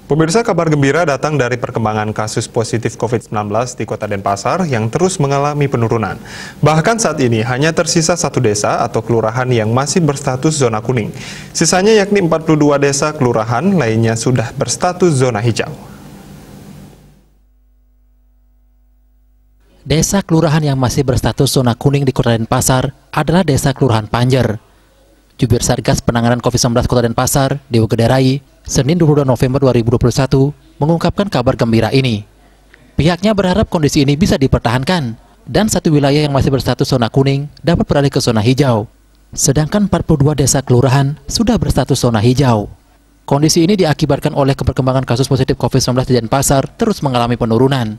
Pemirsa, kabar gembira datang dari perkembangan kasus positif COVID-19 di Kota Denpasar yang terus mengalami penurunan. Bahkan saat ini hanya tersisa satu desa atau kelurahan yang masih berstatus zona kuning. Sisanya yakni 42 desa kelurahan lainnya sudah berstatus zona hijau. Desa kelurahan yang masih berstatus zona kuning di Kota Denpasar adalah Desa Kelurahan Panjer. Jubir Satgas Penanganan COVID-19 Kota Denpasar, Dewa Gederai, Senin 22 November 2021, mengungkapkan kabar gembira ini. Pihaknya berharap kondisi ini bisa dipertahankan, dan satu wilayah yang masih berstatus zona kuning dapat beralih ke zona hijau. Sedangkan 42 desa kelurahan sudah berstatus zona hijau. Kondisi ini diakibatkan oleh perkembangan kasus positif COVID-19 di Denpasar terus mengalami penurunan.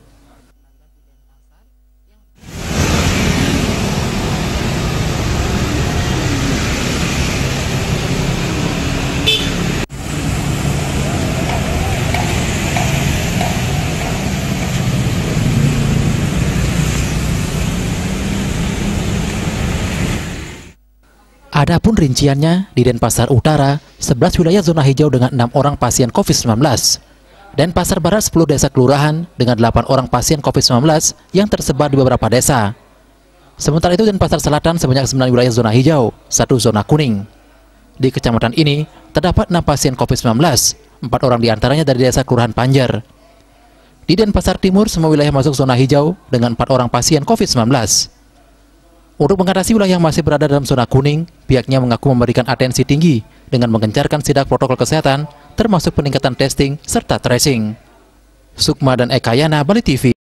Adapun rinciannya, di Denpasar Utara, 11 wilayah zona hijau dengan 6 orang pasien COVID-19. Denpasar Barat 10 desa kelurahan dengan 8 orang pasien COVID-19 yang tersebar di beberapa desa. Sementara itu Denpasar Selatan sebanyak 9 wilayah zona hijau, 1 zona kuning. Di kecamatan ini, terdapat 6 pasien COVID-19, 4 orang diantaranya dari desa Kelurahan Panjer. Di Denpasar Timur, semua wilayah masuk zona hijau dengan 4 orang pasien COVID-19. Untuk mengatasi wilayah yang masih berada dalam zona kuning, pihaknya mengaku memberikan atensi tinggi dengan menggencarkan sidak protokol kesehatan, termasuk peningkatan testing serta tracing. Sukma dan Ekayana, Bali TV.